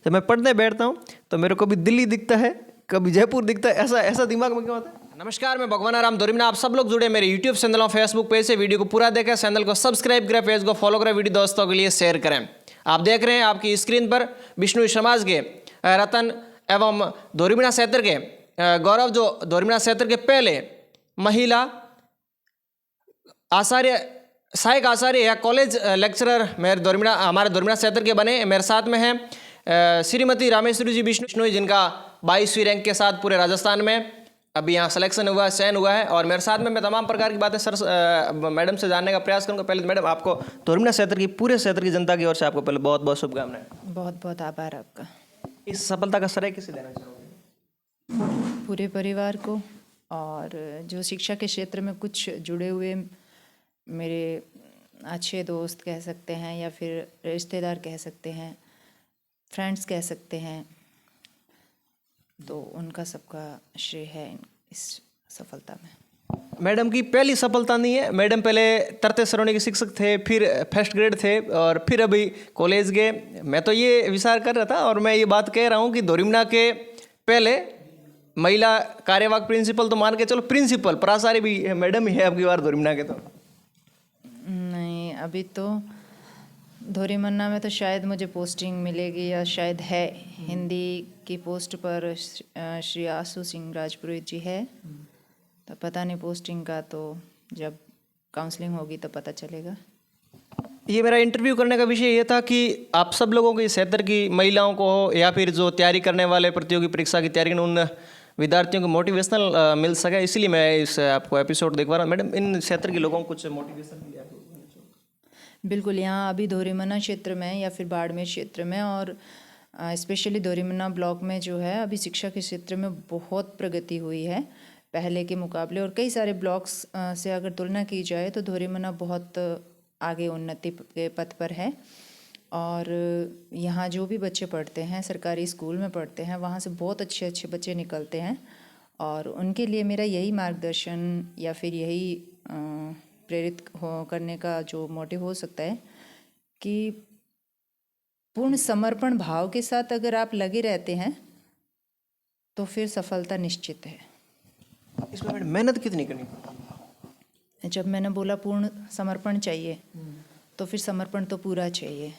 जब मैं पढ़ने बैठता हूँ तो मेरे को कभी दिल्ली दिखता है, कभी जयपुर दिखता है, ऐसा ऐसा दिमाग में क्यों आता है? नमस्कार, मैं भगवान आराम दोरिमना। आप सब लोग जुड़े मेरे यूट्यूब चैनल और फेसबुक पेज से। वीडियो को पूरा देखें, चैनल को सब्सक्राइब करें, पेज को फॉलो करें, वीडियो दोस्तों के लिए शेयर करें। आप देख रहे हैं आपकी स्क्रीन पर विष्णु समाज के रतन एवं दोरिमना क्षेत्र के गौरव, जो दोरिमना क्षेत्र के पहले महिला आचार्य, सहायक आचार्य या कॉलेज लेक्चरर मेरे हमारे दोरिमना क्षेत्र के बने। मेरे साथ में हैं श्रीमती रामेश्वरी जी विष्णु, जिनका 22वीं रैंक के साथ पूरे राजस्थान में अभी यहाँ सिलेक्शन हुआ है, चयन हुआ है। और मेरे साथ में मैं तमाम प्रकार की बातें मैडम से जानने का प्रयास करूँगा। पहले मैडम, आपको दोरिमना क्षेत्र की, पूरे क्षेत्र की जनता की ओर से आपको पहले बहुत बहुत शुभकामनाएं। बहुत बहुत आभार आपका। इस सफलता का श्रेय किसे देना चाहोगे? पूरे परिवार को, और जो शिक्षा के क्षेत्र में कुछ जुड़े हुए मेरे अच्छे दोस्त कह सकते हैं, या फिर रिश्तेदार कह सकते हैं, फ्रेंड्स कह सकते हैं, तो उनका सबका श्रेय है इस सफलता में। मैडम की पहली सफलता नहीं है। मैडम पहले तरते सरोने के शिक्षक थे, फिर फर्स्ट ग्रेड थे, और फिर अभी कॉलेज गए। मैं तो ये विचार कर रहा था, और मैं ये बात कह रहा हूँ कि दोरिमना के पहले महिला कार्यवाहक प्रिंसिपल तो मान के चलो, प्रिंसिपल प्राचार्य भी मैडम ही है आपकी बार दोरिमना के। तो नहीं, अभी तो दोरिमना में तो शायद मुझे पोस्टिंग मिलेगी, या शायद है हिंदी की पोस्ट पर श्री आशु सिंह राजपुरोहित जी है। तो पता नहीं पोस्टिंग का, तो जब काउंसलिंग होगी तो पता चलेगा। ये मेरा इंटरव्यू करने का विषय ये था कि आप सब लोगों को, इस क्षेत्र की महिलाओं को हो, या फिर जो तैयारी करने वाले प्रतियोगी परीक्षा की तैयारी करने उन विद्यार्थियों को मोटिवेशनल मिल सके, इसलिए मैं इस आपको एपिसोड देखवा रहा हूँ। मैडम, इन क्षेत्र के लोगों को कुछ मोटिवेशन मिले? बिल्कुल, यहाँ अभी दोरिमना क्षेत्र में या फिर बाड़मेर क्षेत्र में, और स्पेशली दोरिमना ब्लॉक में जो है, अभी शिक्षा के क्षेत्र में बहुत प्रगति हुई है पहले के मुकाबले। और कई सारे ब्लॉक्स से अगर तुलना की जाए तो दोरिमना बहुत आगे उन्नति के पथ पर है। और यहाँ जो भी बच्चे पढ़ते हैं, सरकारी स्कूल में पढ़ते हैं, वहाँ से बहुत अच्छे अच्छे बच्चे निकलते हैं। और उनके लिए मेरा यही मार्गदर्शन या फिर यही प्रेरित करने का जो मोटिव हो सकता है कि पूर्ण समर्पण भाव के साथ अगर आप लगे रहते हैं तो फिर सफलता निश्चित है। इसमें मैडम मेहनत कितनी करनी? जब मैंने बोला पूर्ण समर्पण चाहिए, तो फिर समर्पण तो पूरा चाहिए।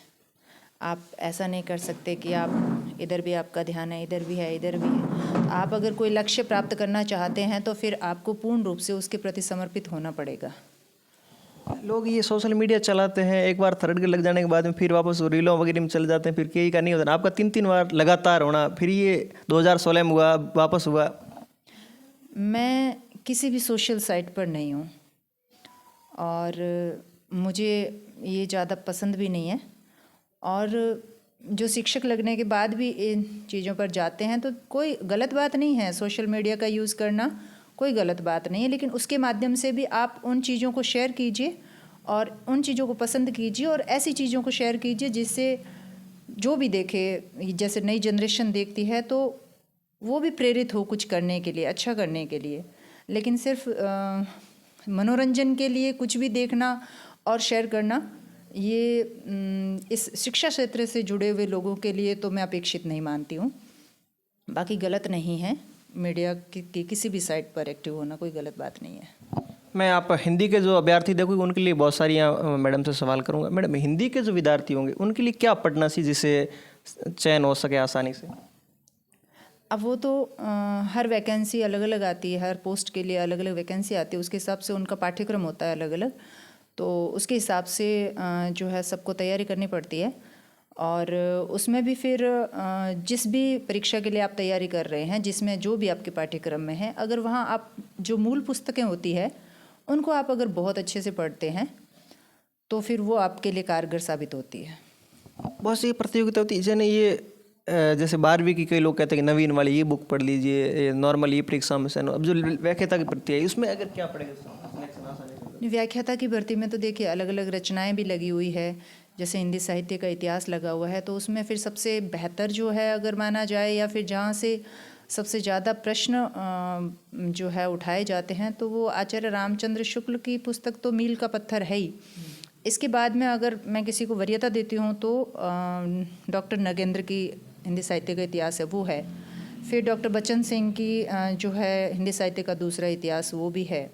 आप ऐसा नहीं कर सकते कि आप इधर भी आपका ध्यान है, इधर भी है, इधर भी है। आप अगर कोई लक्ष्य प्राप्त करना चाहते हैं तो फिर आपको पूर्ण रूप से उसके प्रति समर्पित होना पड़ेगा। लोग ये सोशल मीडिया चलाते हैं, एक बार थर्ड ग्रेड लग जाने के बाद में फिर वापस रीलों वगैरह में चले जाते हैं, फिर कई का नहीं होता। आपका 3-3 बार लगातार होना, फिर ये 2016 में हुआ, वापस हुआ। मैं किसी भी सोशल साइट पर नहीं हूँ, और मुझे ये ज़्यादा पसंद भी नहीं है। और जो शिक्षक लगने के बाद भी इन चीज़ों पर जाते हैं, तो कोई गलत बात नहीं है। सोशल मीडिया का यूज़ करना कोई गलत बात नहीं है, लेकिन उसके माध्यम से भी आप उन चीज़ों को शेयर कीजिए, और उन चीज़ों को पसंद कीजिए, और ऐसी चीज़ों को शेयर कीजिए जिससे जो भी देखे, जैसे नई जनरेशन देखती है तो वो भी प्रेरित हो कुछ करने के लिए, अच्छा करने के लिए। लेकिन सिर्फ मनोरंजन के लिए कुछ भी देखना और शेयर करना, ये इस शिक्षा क्षेत्र से जुड़े हुए लोगों के लिए तो मैं अपेक्षित नहीं मानती हूँ। बाकी गलत नहीं है, मीडिया की किसी भी साइट पर एक्टिव होना कोई गलत बात नहीं है। मैं आप हिंदी के जो अभ्यर्थी देखोगे उनके लिए बहुत सारी मैडम से सवाल करूंगा। मैडम, हिंदी के जो विद्यार्थी होंगे उनके लिए क्या पढ़ना चाहिए जिससे चयन हो सके आसानी से? अब वो तो हर वैकेंसी अलग अलग आती है, हर पोस्ट के लिए अलग अलग वैकेंसी आती है, उसके हिसाब से उनका पाठ्यक्रम होता है अलग अलग। तो उसके हिसाब से जो है सबको तैयारी करनी पड़ती है। और उसमें भी फिर जिस भी परीक्षा के लिए आप तैयारी कर रहे हैं, जिसमें जो भी आपके पाठ्यक्रम में है, अगर वहाँ आप जो मूल पुस्तकें होती है उनको आप अगर बहुत अच्छे से पढ़ते हैं तो फिर वो आपके लिए कारगर साबित होती है। बहुत सी प्रतियोगिता होती है, जैसे 12वीं की कई लोग कहते हैं कि नवीन वाली ये बुक पढ़ लीजिए, नॉर्मल ये परीक्षा में से। अब जो व्याख्याता की भर्ती है उसमें अगर क्या पड़ेगा? व्याख्याता की भर्ती में तो देखिए अलग अलग रचनाएं भी लगी हुई है। जैसे हिंदी साहित्य का इतिहास लगा हुआ है, तो उसमें फिर सबसे बेहतर जो है अगर माना जाए, या फिर जहाँ से सबसे ज़्यादा प्रश्न जो है उठाए जाते हैं, तो वो आचार्य रामचंद्र शुक्ल की पुस्तक तो मील का पत्थर है ही। इसके बाद में अगर मैं किसी को वरीयता देती हूँ तो डॉक्टर नगेंद्र की हिंदी साहित्य का इतिहास है वो है। फिर डॉक्टर बच्चन सिंह की जो है हिंदी साहित्य का दूसरा इतिहास वो भी है।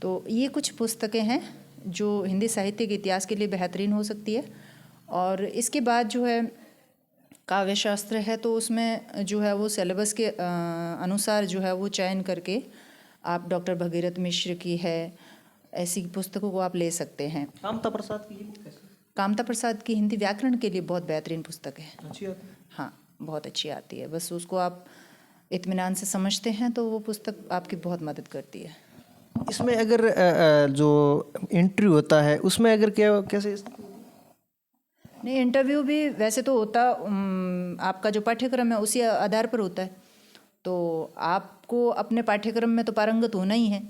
तो ये कुछ पुस्तकें हैं जो हिंदी साहित्य के इतिहास के लिए बेहतरीन हो सकती है। और इसके बाद जो है काव्य शास्त्र है, तो उसमें जो है वो सिलेबस के अनुसार जो है वो चयन करके आप डॉक्टर भगीरथ मिश्र की है, ऐसी पुस्तकों को आप ले सकते हैं। कामता प्रसाद की ये बुक कैसी? कामता प्रसाद की हिंदी व्याकरण के लिए बहुत बेहतरीन पुस्तक है। अच्छी आती है? हाँ, बहुत अच्छी आती है। बस उसको आप इत्मीनान से समझते हैं तो वो पुस्तक आपकी बहुत मदद करती है। इसमें अगर जो इंटरव्यू होता है उसमें अगर क्या कैसे? नहीं, इंटरव्यू भी वैसे तो होता आपका जो पाठ्यक्रम है उसी आधार पर होता है। तो आपको अपने पाठ्यक्रम में तो पारंगत होना ही है।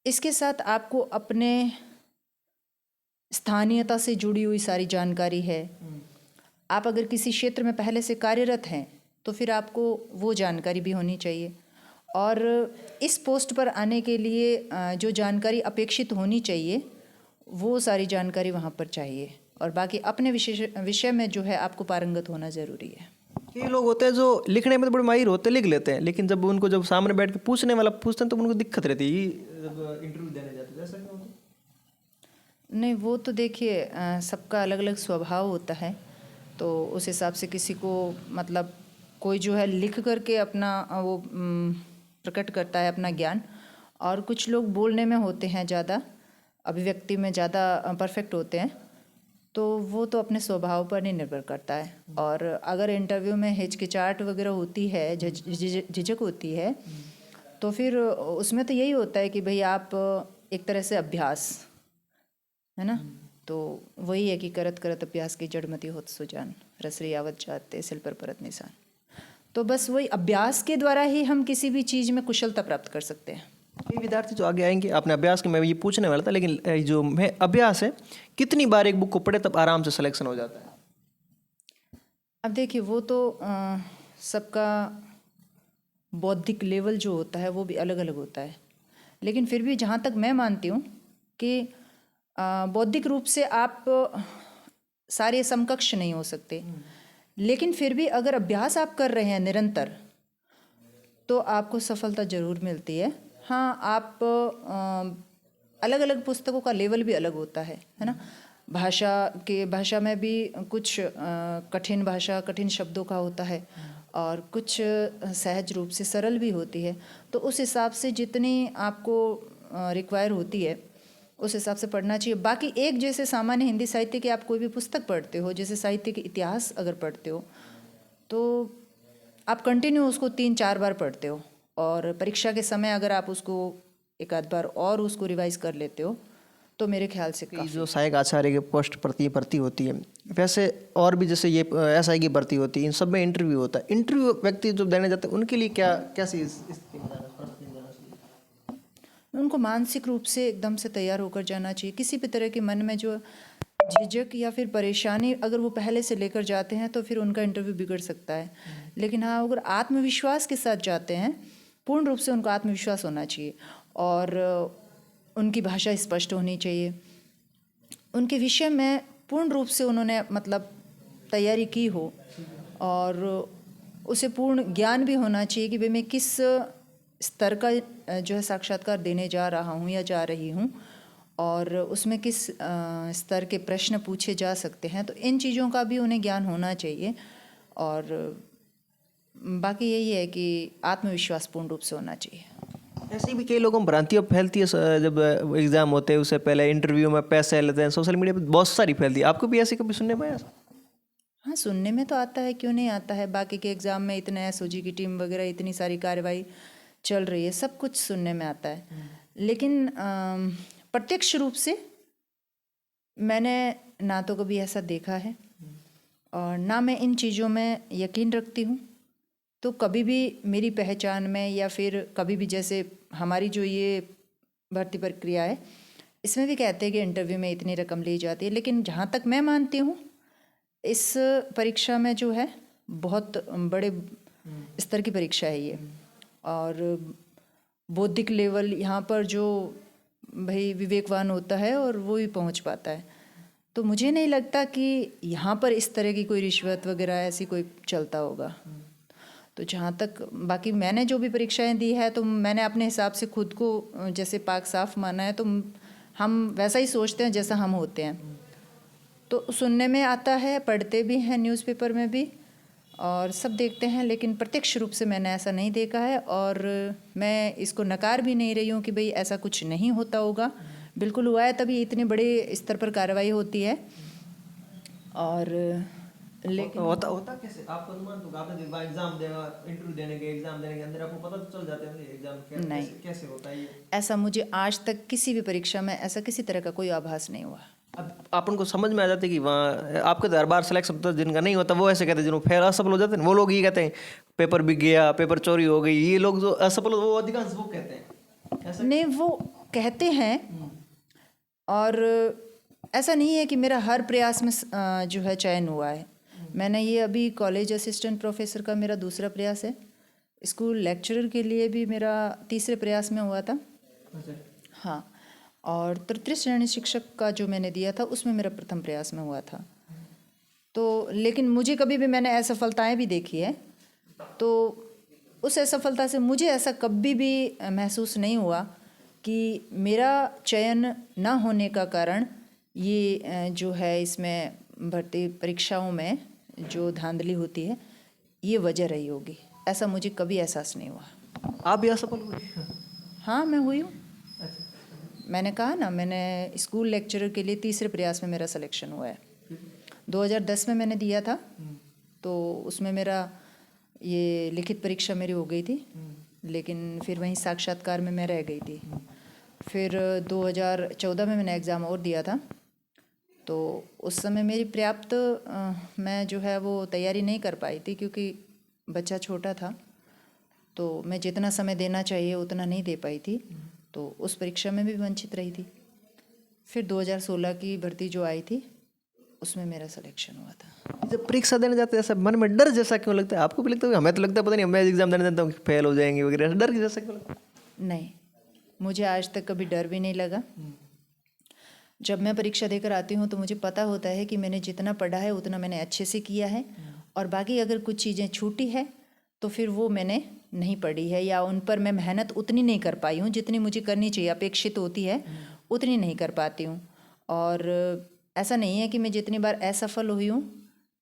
इसके साथ आपको अपने स्थानीयता से जुड़ी हुई सारी जानकारी है। आप अगर किसी क्षेत्र में पहले से कार्यरत हैं तो फिर आपको वो जानकारी भी होनी चाहिए। और इस पोस्ट पर आने के लिए जो जानकारी अपेक्षित होनी चाहिए वो सारी जानकारी वहाँ पर चाहिए। और बाकी अपने विषय में जो है आपको पारंगत होना ज़रूरी है। कई लोग होते हैं जो लिखने में तो बड़े माहिर होते हैं, लिख लेते हैं, लेकिन जब उनको जब सामने बैठ के पूछने वाला पूछते हैं तो उनको दिक्कत रहती है जब इंटरव्यू देने जाते हैं। ऐसा क्यों होता है? नहीं, वो तो देखिए सबका अलग अलग स्वभाव होता है। तो उस हिसाब से किसी को मतलब कोई जो है लिख करके अपना वो प्रकट करता है अपना ज्ञान, और कुछ लोग बोलने में होते हैं ज़्यादा, अभिव्यक्ति में ज़्यादा परफेक्ट होते हैं। तो वो तो अपने स्वभाव पर नहीं निर्भर करता है। और अगर इंटरव्यू में हिचकिचाहट वगैरह होती है, झिझक होती है, तो फिर उसमें तो यही होता है कि भाई आप एक तरह से अभ्यास है ना। तो वही है कि करत करत अभ्यास की जड़मति होत सुजान, रसरी आवत जाते सिल पर परत निशान। तो बस वही अभ्यास के द्वारा ही हम किसी भी चीज़ में कुशलता प्राप्त कर सकते हैं। कई विद्यार्थी जो आगे आएंगे, आपने अभ्यास के मैं ये पूछने वाला था, लेकिन जो मैं अभ्यास है कितनी बार एक बुक को पढ़े तब आराम से सिलेक्शन हो जाता है? अब देखिए वो तो सबका बौद्धिक लेवल जो होता है वो भी अलग अलग होता है। लेकिन फिर भी जहाँ तक मैं मानती हूँ कि बौद्धिक रूप से आप सारे समकक्ष नहीं हो सकते, लेकिन फिर भी अगर अभ्यास आप कर रहे हैं निरंतर तो आपको सफलता ज़रूर मिलती है। हाँ, आप अलग अलग पुस्तकों का लेवल भी अलग होता है ना। भाषा में भी कुछ कठिन भाषा, कठिन शब्दों का होता है और कुछ सहज रूप से सरल भी होती है। तो उस हिसाब से जितनी आपको रिक्वायर होती है उस हिसाब से पढ़ना चाहिए। बाकी एक जैसे सामान्य हिंदी साहित्य की आप कोई भी पुस्तक पढ़ते हो, जैसे साहित्य के इतिहास अगर पढ़ते हो तो आप कंटिन्यू उसको 3-4 बार पढ़ते हो, और परीक्षा के समय अगर आप उसको एक आध बार और उसको रिवाइज कर लेते हो तो मेरे ख्याल से काफ़ी। जो सहायक आचार्य की पोस्ट भर्ती होती है, वैसे और भी जैसे ये SI की भर्ती होती है, इन सब में इंटरव्यू होता है। इंटरव्यू व्यक्ति जो देने जाते हैं उनके लिए क्या कैसी स्थिति में जाना चाहिए? उनको मानसिक रूप से एकदम से तैयार होकर जाना चाहिए। किसी भी तरह के मन में जो झिझक या फिर परेशानी अगर वो पहले से लेकर जाते हैं तो फिर उनका इंटरव्यू बिगड़ सकता है। लेकिन हाँ, अगर आत्मविश्वास के साथ जाते हैं, पूर्ण रूप से उनको आत्मविश्वास होना चाहिए और उनकी भाषा स्पष्ट होनी चाहिए। उनके विषय में पूर्ण रूप से उन्होंने मतलब तैयारी की हो और उसे पूर्ण ज्ञान भी होना चाहिए कि भाई मैं किस स्तर का जो है साक्षात्कार देने जा रहा हूँ या जा रही हूँ, और उसमें किस स्तर के प्रश्न पूछे जा सकते हैं। तो इन चीज़ों का भी उन्हें ज्ञान होना चाहिए। और बाकी यही है कि आत्मविश्वास पूर्ण रूप से होना चाहिए। ऐसे भी कई लोगों में भ्रांतियाँ फैलती है, जब एग्जाम होते हैं उससे पहले इंटरव्यू में पैसे लेते हैं, सोशल मीडिया पे बहुत सारी फैलती है। आपको भी ऐसी कभी सुनने में आया? हाँ, सुनने में तो आता है, क्यों नहीं आता है। बाकी के एग्ज़ाम में इतने SOG की टीम वगैरह इतनी सारी कार्रवाई चल रही है, सब कुछ सुनने में आता है। लेकिन प्रत्यक्ष रूप से मैंने ना तो कभी ऐसा देखा है और ना मैं इन चीज़ों में यकीन रखती हूँ। तो कभी भी मेरी पहचान में या फिर कभी भी जैसे हमारी जो ये भर्ती प्रक्रिया है इसमें भी कहते हैं कि इंटरव्यू में इतनी रकम ली जाती है, लेकिन जहाँ तक मैं मानती हूँ इस परीक्षा में जो है बहुत बड़े स्तर की परीक्षा है ये, और बौद्धिक लेवल यहाँ पर जो भाई विवेकवान होता है और वो ही पहुँच पाता है। तो मुझे नहीं लगता कि यहाँ पर इस तरह की कोई रिश्वत वगैरह ऐसी कोई चलता होगा। तो जहाँ तक बाकी मैंने जो भी परीक्षाएं दी है तो मैंने अपने हिसाब से खुद को जैसे पाक साफ माना है, तो हम वैसा ही सोचते हैं जैसा हम होते हैं। तो सुनने में आता है, पढ़ते भी हैं न्यूज़पेपर में भी और सब देखते हैं, लेकिन प्रत्यक्ष रूप से मैंने ऐसा नहीं देखा है और मैं इसको नकार भी नहीं रही हूँ कि भाई ऐसा कुछ नहीं होता होगा। बिल्कुल हुआ है, तभी इतने बड़े स्तर पर कार्रवाई होती है। और लेकिन होता कैसे आपको अनुमान? तो आपने एग्जाम देगा, इंटरव्यू देने के एग्जाम देने के अंदर आपको पता तो चल जाता है एग्जाम नहीं, कैसे होता है ये? ऐसा मुझे आज तक किसी भी परीक्षा में ऐसा किसी तरह का कोई आभास नहीं हुआ। अब अपन को समझ में आ जाता है कि वहाँ आपके तो हर बार सिलेक्शन होता है, जिनका नहीं होता वो ऐसे कहते हैं, जिन्होंने फिर असफल हो जाते हैं वो लोग ये कहते हैं पेपर बिक गया, पेपर चोरी हो गई। ये लोग जो असफल वो अधिकांश वो कहते हैं ऐसा नहीं, वो कहते हैं। और ऐसा नहीं है कि मेरा हर प्रयास में जो है चयन हुआ है। मैंने ये अभी कॉलेज असिस्टेंट प्रोफेसर का मेरा दूसरा प्रयास है, स्कूल लेक्चरर के लिए भी मेरा तीसरे प्रयास में हुआ था। हाँ, और तृतीय श्रेणी शिक्षक का जो मैंने दिया था उसमें मेरा प्रथम प्रयास में हुआ था। तो लेकिन मुझे कभी भी मैंने असफलताएं भी देखी है, तो उस असफलता से मुझे ऐसा कभी भी महसूस नहीं हुआ कि मेरा चयन ना होने का कारण ये जो है इसमें भर्ती परीक्षाओं में जो धांधली होती है ये वजह रही होगी। ऐसा मुझे कभी एहसास नहीं हुआ। आप भी असफल हुए? हाँ, मैं हुई हूँ। अच्छा। मैंने कहा ना, मैंने स्कूल लेक्चरर के लिए तीसरे प्रयास में मेरा सिलेक्शन हुआ है। 2010 में मैंने दिया था, तो उसमें मेरा ये लिखित परीक्षा मेरी हो गई थी, लेकिन फिर वहीं साक्षात्कार में मैं रह गई थी। फिर 2014 में मैंने एग्ज़ाम और दिया था, तो उस समय मेरी पर्याप्त मैं जो है वो तैयारी नहीं कर पाई थी, क्योंकि बच्चा छोटा था, तो मैं जितना समय देना चाहिए उतना नहीं दे पाई थी, तो उस परीक्षा में भी वंचित रही थी। फिर 2016 की भर्ती जो आई थी उसमें मेरा सिलेक्शन हुआ था। जब परीक्षा देने जाते हैं ऐसा मन में डर जैसा क्यों लगता है? आपको भी लगता है? हमें तो लगता है पता नहीं, मैं एग्जाम देने जाता हूँ फेल हो जाएंगे वगैरह, डर जैसा क्यों लगता है? नहीं, मुझे आज तक कभी डर भी नहीं लगा। जब मैं परीक्षा देकर आती हूँ तो मुझे पता होता है कि मैंने जितना पढ़ा है उतना मैंने अच्छे से किया है, और बाकी अगर कुछ चीज़ें छूटी है तो फिर वो मैंने नहीं पढ़ी है, या उन पर मैं मेहनत उतनी नहीं कर पाई हूँ जितनी मुझे करनी चाहिए, अपेक्षित होती है उतनी नहीं कर पाती हूँ। और ऐसा नहीं है कि मैं जितनी बार असफल हुई हूँ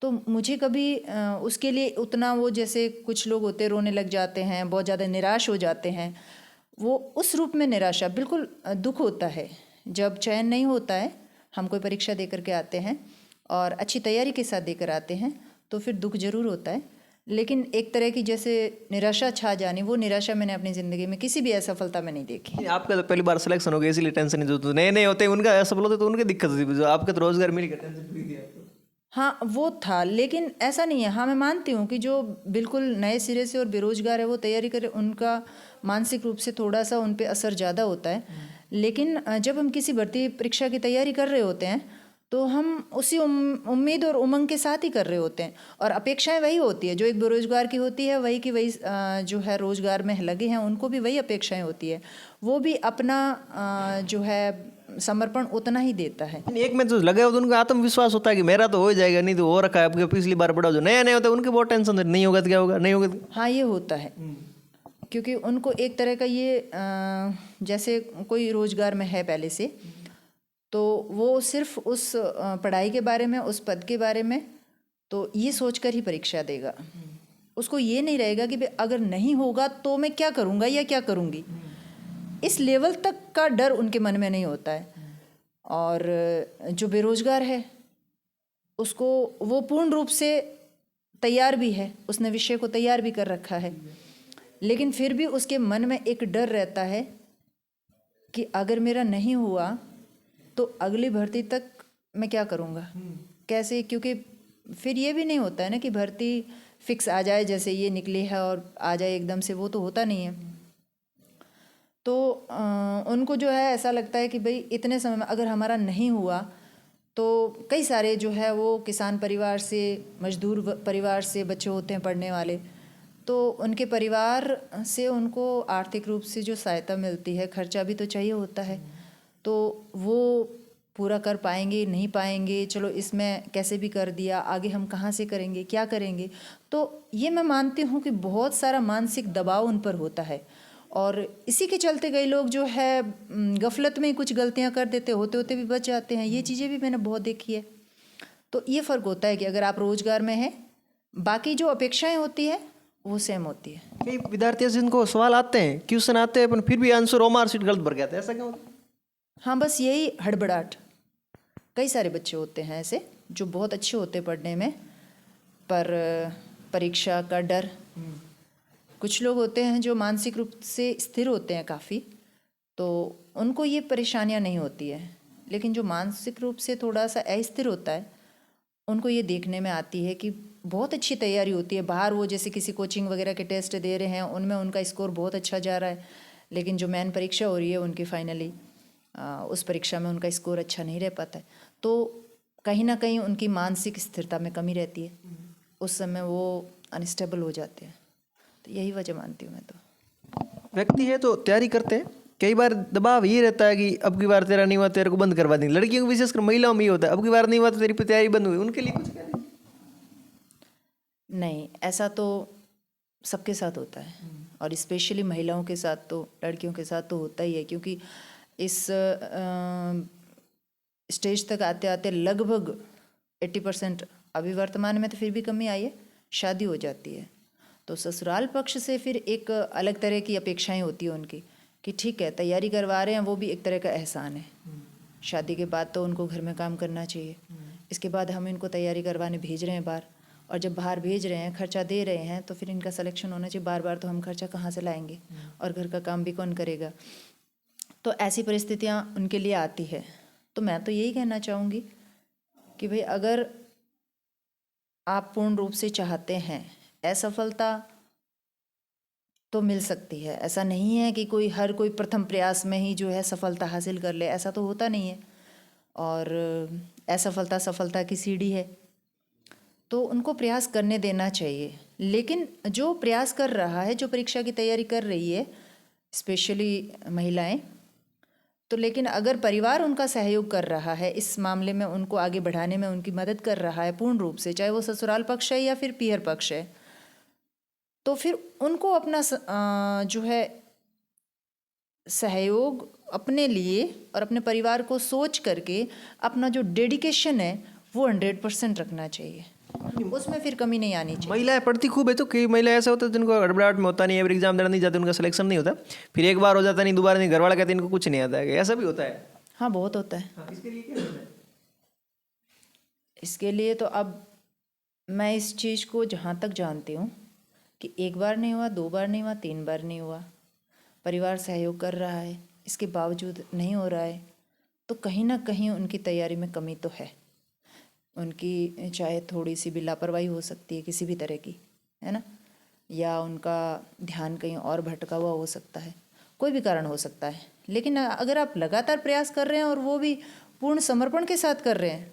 तो मुझे कभी उसके लिए उतना वो, जैसे कुछ लोग होते रोने लग जाते हैं, बहुत ज़्यादा निराश हो जाते हैं, वो उस रूप में निराशा, बिल्कुल दुख होता है जब चयन नहीं होता है। हम कोई परीक्षा दे करके आते हैं और अच्छी तैयारी के साथ देकर आते हैं तो फिर दुख जरूर होता है, लेकिन एक तरह की जैसे निराशा छा जानी, वो निराशा मैंने अपनी ज़िंदगी में किसी भी असफलता में नहीं देखी। आपका तो पहली बार सिलेक्शन हो गया इसलिए टेंशन नहीं, जो नए नए होते हैं उनका असफल होते तो उनकी दिक्कत होती, जो आपका तो रोजगार मिल गया, टेंशन फ्री थी आपको। हाँ, वो था, लेकिन ऐसा नहीं है। हाँ, मैं मानती हूँ कि जो बिल्कुल नए सिरे से और बेरोजगार है वो तैयारी करे, उनका मानसिक रूप से थोड़ा सा उन पे असर ज़्यादा होता है। लेकिन जब हम किसी भर्ती परीक्षा की तैयारी कर रहे होते हैं तो हम उसी उम्मीद और उमंग के साथ ही कर रहे होते हैं, और अपेक्षाएं वही होती है जो एक बेरोजगार की होती है, वही की वही जो है रोजगार में लगे हैं उनको भी वही अपेक्षाएं होती है। वो भी अपना जो है समर्पण उतना ही देता है। एक में तो लगे हो तो उनका आत्मविश्वास होता है कि मेरा तो हो जाएगा, नहीं तो हो रखा है आपके पिछली बार पढ़ा, जो नया नया होता है उनके बहुत टेंशन, नहीं होगा तो क्या होगा, नहीं होगा तो। हाँ, ये होता है, क्योंकि उनको एक तरह का ये जैसे कोई रोजगार में है पहले से, तो वो सिर्फ उस पढ़ाई के बारे में, उस पद के बारे में तो ये सोचकर ही परीक्षा देगा। उसको ये नहीं रहेगा कि भाई अगर नहीं होगा तो मैं क्या करूँगा या क्या करूँगी। इस लेवल तक का डर उनके मन में नहीं होता है। और जो बेरोजगार है उसको वो पूर्ण रूप से तैयार भी है, उसने विषय को तैयार भी कर रखा है, लेकिन फिर भी उसके मन में एक डर रहता है कि अगर मेरा नहीं हुआ तो अगली भर्ती तक मैं क्या करूँगा, कैसे, क्योंकि फिर ये भी नहीं होता है ना कि भर्ती फिक्स आ जाए, जैसे ये निकली है और आ जाए एकदम से, वो तो होता नहीं है। तो उनको जो है ऐसा लगता है कि भाई इतने समय में अगर हमारा नहीं हुआ तो कई सारे जो है वो किसान परिवार से, मजदूर परिवार से बच्चे होते हैं पढ़ने वाले, तो उनके परिवार से उनको आर्थिक रूप से जो सहायता मिलती है, खर्चा भी तो चाहिए होता है, तो वो पूरा कर पाएंगे नहीं पाएंगे, चलो इसमें कैसे भी कर दिया, आगे हम कहाँ से करेंगे, क्या करेंगे। तो ये मैं मानती हूँ कि बहुत सारा मानसिक दबाव उन पर होता है, और इसी के चलते कई लोग जो है गफलत में कुछ गलतियाँ कर देते, होते होते भी बच जाते हैं। ये चीज़ें भी मैंने बहुत देखी है। तो ये फ़र्क होता है कि अगर आप रोज़गार में हैं, बाकी जो अपेक्षाएं होती है वो सेम होती है। कई विद्यार्थी ऐसे जिनको सवाल आते हैं, क्वेश्चन आते हैं, पर फिर भी आंसर ओमार सीट गलत भर गया था, ऐसा क्यों होता है? हाँ, बस यही हड़बड़ाहट। कई सारे बच्चे होते हैं ऐसे जो बहुत अच्छे होते हैं पढ़ने में, पर परीक्षा का डर। कुछ लोग होते हैं जो मानसिक रूप से स्थिर होते हैं काफ़ी, तो उनको ये परेशानियां नहीं होती है। लेकिन जो मानसिक रूप से थोड़ा सा अस्थिर होता है, उनको ये देखने में आती है कि बहुत अच्छी तैयारी होती है बाहर, वो जैसे किसी कोचिंग वगैरह के टेस्ट दे रहे हैं, उनमें उनका स्कोर बहुत अच्छा जा रहा है, लेकिन जो मेन परीक्षा हो रही है उनकी फाइनली उस परीक्षा में उनका स्कोर अच्छा नहीं रह पाता है। तो कहीं ना कहीं उनकी मानसिक स्थिरता में कमी रहती है, उस समय वो अनस्टेबल हो जाते हैं। तो यही वजह मानती हूँ मैं। तो व्यक्ति है तो तैयारी करते हैं, कई बार दबाव ये रहता है कि अब की बार तेरा नहीं हुआ, तेरे को बंद करवा देंगे। लड़कियों को विशेषकर, महिलाओं में ये होता है, अब की बार नहीं हुआ तो तेरी तैयारी बंद हुई। उनके लिए कुछ कह दें? नहीं, ऐसा तो सबके साथ होता है, और स्पेशली महिलाओं के साथ तो, लड़कियों के साथ तो होता ही है, क्योंकि इस स्टेज तक आते आते लगभग 80%, अभी वर्तमान में तो फिर भी कमी आई है, शादी हो जाती है। तो ससुराल पक्ष से फिर एक अलग तरह की अपेक्षाएं होती है उनकी, कि ठीक है तैयारी करवा रहे हैं, वो भी एक तरह का एहसान है। शादी के बाद तो उनको घर में काम करना चाहिए, इसके बाद हम इनको तैयारी करवाने भेज रहे हैं बाहर, और जब बाहर भेज रहे हैं, खर्चा दे रहे हैं, तो फिर इनका सिलेक्शन होना चाहिए। बार बार तो हम खर्चा कहाँ से लाएंगे, और घर का काम भी कौन करेगा। तो ऐसी परिस्थितियाँ उनके लिए आती है। तो मैं तो यही कहना चाहूँगी कि भाई, अगर आप पूर्ण रूप से चाहते हैं, असफलता तो मिल सकती है। ऐसा नहीं है कि हर कोई प्रथम प्रयास में ही जो है सफलता हासिल कर ले, ऐसा तो होता नहीं है। और असफलता सफलता की सीढ़ी है, तो उनको प्रयास करने देना चाहिए। लेकिन जो प्रयास कर रहा है, जो परीक्षा की तैयारी कर रही है, स्पेशली महिलाएं, तो लेकिन अगर परिवार उनका सहयोग कर रहा है इस मामले में, उनको आगे बढ़ाने में उनकी मदद कर रहा है पूर्ण रूप से, चाहे वो ससुराल पक्ष है या फिर पीहर पक्ष है, तो फिर उनको अपना जो है सहयोग अपने लिए और अपने परिवार को सोच करके अपना जो डेडिकेशन है वो 100% रखना चाहिए, उसमें फिर कमी नहीं आनी चाहिए। महिलाएं पढ़ती खूब है, तो कई महिलाएं ऐसा होता है जिनको हड़बड़ाहट में होता नहीं है, एग्जाम देना नहीं जाते, उनका सिलेक्शन नहीं होता, फिर एक बार हो जाता नहीं, दोबारा नहीं, घर वाला कहते हैं इनको कुछ नहीं आता है, ऐसा भी होता है। हाँ, बहुत होता है। इसके लिए क्या करना है? इसके लिए तो अब मैं इस चीज़ को जहाँ तक जानती हूँ कि एक बार नहीं हुआ, 2 बार नहीं हुआ, 3 बार नहीं हुआ, परिवार सहयोग कर रहा है, इसके बावजूद नहीं हो रहा है, तो कहीं ना कहीं उनकी तैयारी में कमी तो है। उनकी चाहे थोड़ी सी भी लापरवाही हो सकती है किसी भी तरह की, है ना, या उनका ध्यान कहीं और भटका हुआ हो सकता है, कोई भी कारण हो सकता है। लेकिन अगर आप लगातार प्रयास कर रहे हैं और वो भी पूर्ण समर्पण के साथ कर रहे हैं,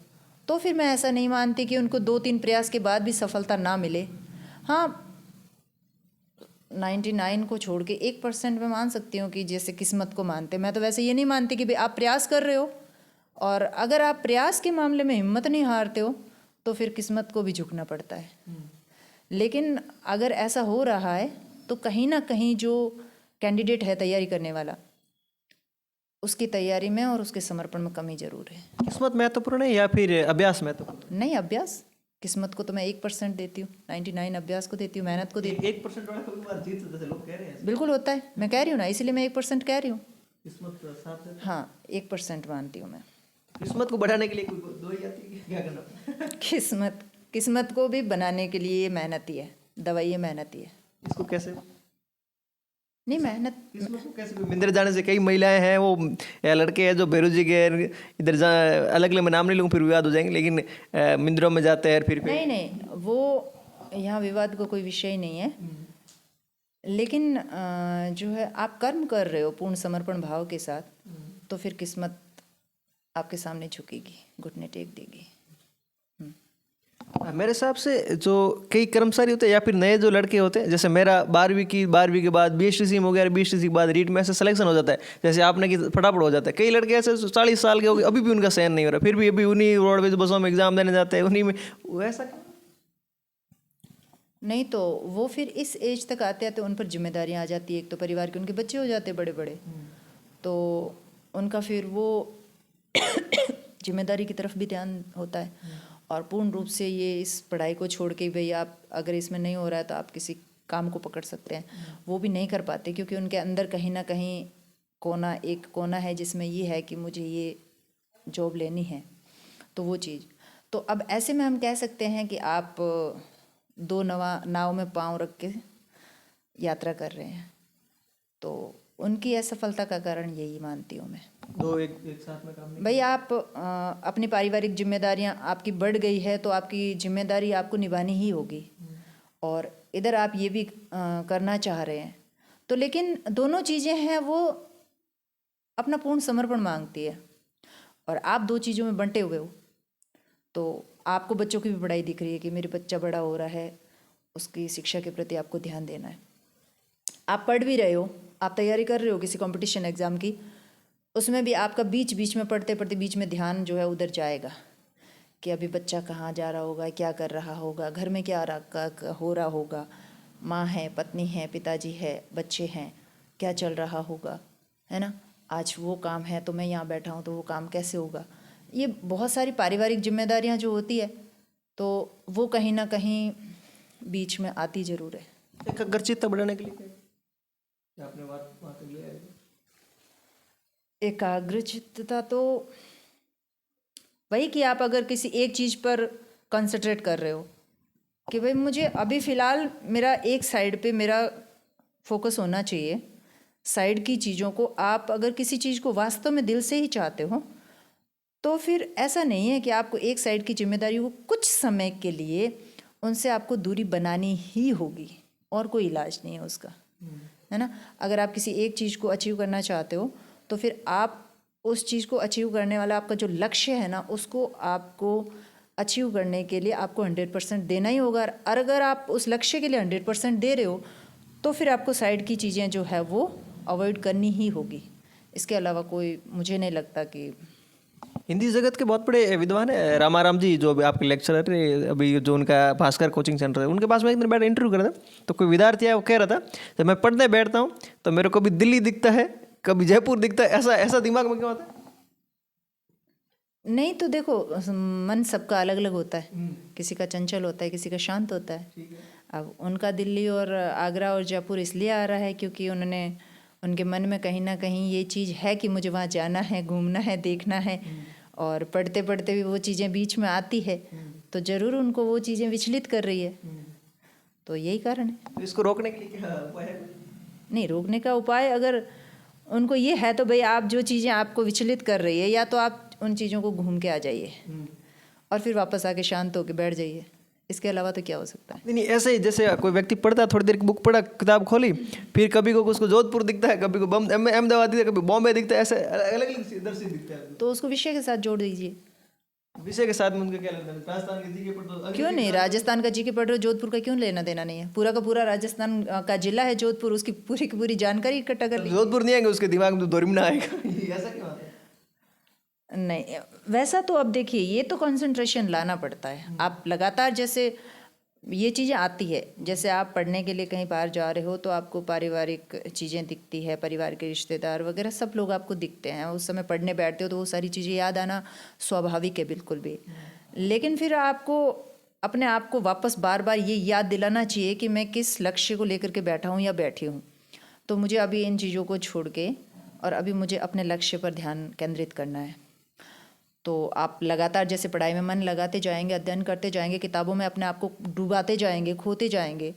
तो फिर मैं ऐसा नहीं मानती कि उनको 2-3 प्रयास के बाद भी सफलता ना मिले। हाँ, 99 को छोड़ के 1% में मान सकती हूँ कि जैसे किस्मत को मानते। मैं तो वैसे ये नहीं मानती कि भाई आप प्रयास कर रहे हो, और अगर आप प्रयास के मामले में हिम्मत नहीं हारते हो, तो फिर किस्मत को भी झुकना पड़ता है। लेकिन अगर ऐसा हो रहा है, तो कहीं ना कहीं जो कैंडिडेट है तैयारी करने वाला, उसकी तैयारी में और उसके समर्पण में कमी जरूर है। किस्मत महत्वपूर्ण है या फिर अभ्यास महत्वपूर्ण? नहीं, अभ्यास। किस्मत को तो मैं 1% देती हूँ, 99 अभ्यास को देती हूँ, मेहनत को देती हूँ। 1% वाला कभी बार जीत सकते लोग कह रहे हैं, बिल्कुल होता है, मैं कह रही हूँ ना, इसीलिए मैं 1% कह रही हूँ। किस्मत का साथ है। हाँ, 1% मानती हूँ मैं। किस्मत को बढ़ाने के लिए कोई दवाई आती है, क्या करना? किस्मत को भी बनाने के लिए मेहनत ही है, दवाई है, मेहनत ही है। इसको कैसे? नहीं, मेहनत किस्मत को कैसे? मंदिर जाने से कई महिलाएं हैं, वो या लड़के हैं जो बेरोजी के इधर जा, अलग अलग मैं नाम नहीं लूँगा फिर विवाद हो जाएंगे, लेकिन मंदिरों में जाते हैं फिर नहीं, वो यहाँ विवाद का कोई विषय नहीं है। लेकिन जो है, आप कर्म कर रहे हो पूर्ण समर्पण भाव के साथ, तो फिर किस्मत आपके सामने झुकेगी, घुटने टेक देगी। मेरे हिसाब से जो कई कर्मचारी होते हैं या फिर नए जो लड़के होते हैं, जैसे मेरा 12वीं के बाद BSTC में हो गया, BSTC के बाद रीट में ऐसे सिलेक्शन हो जाता है, जैसे आपने कि फटाफट हो जाता है। कई लड़के ऐसे 40 साल के हो गए, अभी भी उनका सहन नहीं हो रहा, फिर भी अभी उन्हीं रोडवेज बसों में एग्जाम देने जाते हैं, उन्हीं में वैसा क्यों? नहीं तो वो फिर इस एज तक आते आते उन पर जिम्मेदारियां आ जाती है, एक तो परिवार के उनके बच्चे हो जाते हैं बड़े बड़े, तो उनका फिर वो जिम्मेदारी की तरफ भी ध्यान होता है। और पूर्ण रूप से ये इस पढ़ाई को छोड़ के भाई आप अगर इसमें नहीं हो रहा है तो आप किसी काम को पकड़ सकते हैं, वो भी नहीं कर पाते, क्योंकि उनके अंदर कहीं ना कहीं एक कोना है जिसमें ये है कि मुझे ये जॉब लेनी है। तो वो चीज़, तो अब ऐसे में हम कह सकते हैं कि आप दो नाव में पाँव रख के यात्रा कर रहे हैं, तो उनकी असफलता का कारण यही मानती हूँ मैं। दो एक साथ में काम नहीं। भाई आप अपनी पारिवारिक जिम्मेदारियां आपकी बढ़ गई है तो आपकी जिम्मेदारी आपको निभानी ही होगी, और इधर आप ये भी करना चाह रहे हैं, तो लेकिन दोनों चीज़ें हैं वो अपना पूर्ण समर्पण मांगती है, और आप दो चीज़ों में बंटे हुए हो। तो आपको बच्चों की भी पढ़ाई दिख रही है कि मेरे बच्चा बड़ा हो रहा है, उसकी शिक्षा के प्रति आपको ध्यान देना है। आप पढ़ भी रहे हो, आप तैयारी कर रहे हो किसी कंपटीशन एग्ज़ाम की, उसमें भी आपका बीच बीच में पढ़ते पढ़ते बीच में ध्यान जो है उधर जाएगा कि अभी बच्चा कहाँ जा रहा होगा, क्या कर रहा होगा, घर में क्या हो रहा होगा, माँ है, पत्नी है, पिताजी है, बच्चे हैं, क्या चल रहा होगा, है ना। आज वो काम है तो मैं यहाँ बैठा हूँ तो वो काम कैसे होगा। ये बहुत सारी पारिवारिक जिम्मेदारियाँ जो होती है तो वो कहीं ना कहीं बीच में आती ज़रूर है। एकाग्रचित्त बढ़ाने के लिए क्या आपने बात लिया है? एकाग्रचित्तता तो वही कि आप अगर किसी एक चीज़ पर कंसंट्रेट कर रहे हो कि भाई मुझे अभी फ़िलहाल मेरा एक साइड पे मेरा फोकस होना चाहिए, साइड की चीज़ों को आप अगर किसी चीज़ को वास्तव में दिल से ही चाहते हो तो फिर ऐसा नहीं है कि आपको एक साइड की जिम्मेदारी को कुछ समय के लिए उनसे आपको दूरी बनानी ही होगी, और कोई इलाज नहीं है उसका, है ना। अगर आप किसी एक चीज़ को अचीव करना चाहते हो तो फिर आप उस चीज़ को अचीव करने वाला आपका जो लक्ष्य है ना, उसको आपको अचीव करने के लिए आपको 100% देना ही होगा। और अगर आप उस लक्ष्य के लिए 100% दे रहे हो तो फिर आपको साइड की चीज़ें जो है वो अवॉइड करनी ही होगी। इसके अलावा कोई मुझे नहीं लगता कि। हिंदी जगत के बहुत बड़े विद्वान है रामाराम जी, जो अभी आपके लेक्चरर है, अभी जो उनका भास्कर कोचिंग सेंटर है, उनके पास में एक दिन बैठ इंटरव्यू कर रहा था, तो कोई विद्यार्थी है, वो कह रहा था जब मैं पढ़ने बैठता हूँ तो मेरे को कभी दिल्ली दिखता है, कभी जयपुर दिखता है, ऐसा ऐसा दिमाग में क्यों आता है? नहीं तो देखो, मन सबका अलग अलग होता है, किसी का चंचल होता है, किसी का शांत होता है। अब उनका दिल्ली और आगरा और जयपुर इसलिए आ रहा है क्योंकि उनके मन में कहीं ना कहीं ये चीज़ है कि मुझे वहाँ जाना है, घूमना है, देखना है, और पढ़ते पढ़ते भी वो चीज़ें बीच में आती है, तो ज़रूर उनको वो चीज़ें विचलित कर रही है, तो यही कारण है। तो इसको रोकने के लिए क्या उपाय है? नहीं, रोकने का उपाय अगर उनको ये है तो भाई आप जो चीज़ें आपको विचलित कर रही है, या तो आप उन चीज़ों को घूम के आ जाइए और फिर वापस आके शांत होके बैठ जाइए, इसके अलावा तो क्या हो सकता है। नहीं, ऐसे ही जैसे कोई व्यक्ति पढ़ता है, थोड़ी देर की बुक पढ़ा, किताब खोली, फिर कभी को उसको जोधपुर दिखता है, कभी को अहमदाबाद दिखता है, कभी बॉम्बे दिखता है, ऐसे अलग अलग इधर से दिखता है, तो उसको विषय के साथ जोड़ दीजिए। विषय के साथ में उनका क्या लगता है? राजस्थान के जीके पढ़ दो, क्यों नहीं, राजस्थान का जीके पढ़ रहे हो, जोधपुर का क्यों लेना देना नहीं है? पूरा का पूरा राजस्थान का जिला है जोधपुर, उसकी पूरी की पूरी जानकारी इकट्ठा कर ली। जोधपुर नहीं आएंगे उसके दिमाग में तो दोरिमना आएगा। ऐसा क्यों आता है? नहीं, वैसा तो अब देखिए, ये तो कंसंट्रेशन लाना पड़ता है। आप लगातार जैसे ये चीज़ें आती है, जैसे आप पढ़ने के लिए कहीं बाहर जा रहे हो तो आपको पारिवारिक चीज़ें दिखती है, परिवार के रिश्तेदार वगैरह सब लोग आपको दिखते हैं, उस समय पढ़ने बैठते हो तो वो सारी चीज़ें याद आना स्वाभाविक है बिल्कुल भी। लेकिन फिर आपको अपने आप को वापस बार बार ये याद दिलाना चाहिए कि मैं किस लक्ष्य को लेकर के बैठा हूँ या बैठी हूँ, तो मुझे अभी इन चीज़ों को छोड़ के और अभी मुझे अपने लक्ष्य पर ध्यान केंद्रित करना है। तो आप लगातार जैसे पढ़ाई में मन लगाते जाएंगे, अध्ययन करते जाएंगे, किताबों में अपने आप को डुबाते जाएंगे, खोते जाएंगे,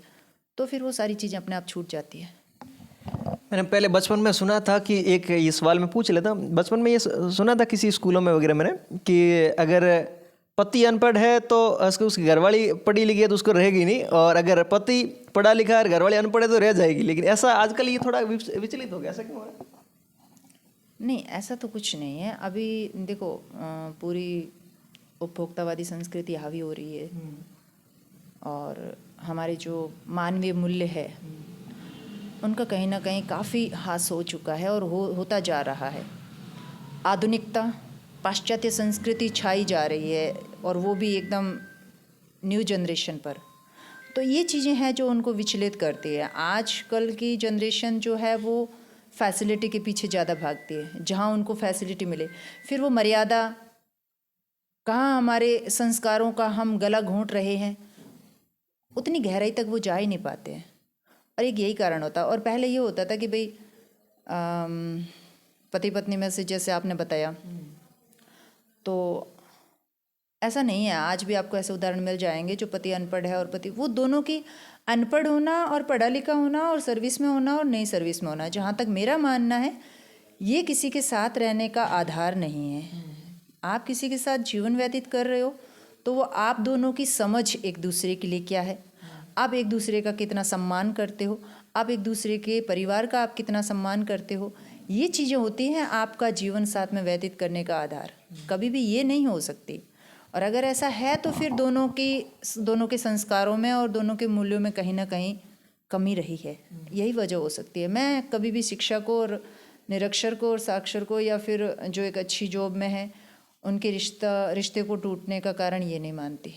तो फिर वो सारी चीज़ें अपने आप छूट जाती है। मैंने पहले बचपन में सुना था कि एक ये सवाल मैं पूछ लेता हूँ, बचपन में ये सुना था किसी स्कूलों में वगैरह मैंने कि अगर पति अनपढ़ है तो उसकी घरवाली पढ़ी लिखी है तो उसको रहेगी नहीं, और अगर पति पढ़ा लिखा है और घरवाली अनपढ़ है तो रह जाएगी। लेकिन ऐसा आजकल ये थोड़ा विचलित हो गया, ऐसा क्यों हो रहा है? नहीं, ऐसा तो कुछ नहीं है। अभी देखो, पूरी उपभोक्तावादी संस्कृति हावी हो रही है और हमारे जो मानवीय मूल्य है उनका कहीं ना कहीं काफ़ी ह्रास हो चुका है और होता जा रहा है। आधुनिकता, पाश्चात्य संस्कृति छाई जा रही है और वो भी एकदम न्यू जनरेशन पर। तो ये चीज़ें हैं जो उनको विचलित करती है। आजकल की जनरेशन जो है वो फैसिलिटी के पीछे ज़्यादा भागती है, जहाँ उनको फैसिलिटी मिले। फिर वो मर्यादा, कहाँ हमारे संस्कारों का हम गला घोंट रहे हैं, उतनी गहराई तक वो जा ही नहीं पाते हैं। और एक यही कारण होता है। और पहले ये होता था कि भाई पति पत्नी में से, जैसे आपने बताया, तो ऐसा नहीं है। आज भी आपको ऐसे उदाहरण मिल जाएंगे जो पति अनपढ़ है और पति, वो दोनों की अनपढ़ होना और पढ़ा लिखा होना और सर्विस में होना और नई सर्विस में होना, जहाँ तक मेरा मानना है, ये किसी के साथ रहने का आधार नहीं है। आप किसी के साथ जीवन व्यतीत कर रहे हो तो वो आप दोनों की समझ एक दूसरे के लिए क्या है, आप एक दूसरे का कितना सम्मान करते हो, आप एक दूसरे के परिवार का आप कितना सम्मान करते हो, ये चीज़ें होती हैं आपका जीवन साथ में व्यतीत करने का आधार। कभी भी ये नहीं हो सकती। और अगर ऐसा है तो फिर दोनों के संस्कारों में और दोनों के मूल्यों में कहीं ना कहीं कमी रही है। यही वजह हो सकती है। मैं कभी भी शिक्षा को और निरक्षर को और साक्षर को, या फिर जो एक अच्छी जॉब में है, उनके रिश्ते को टूटने का कारण ये नहीं मानती।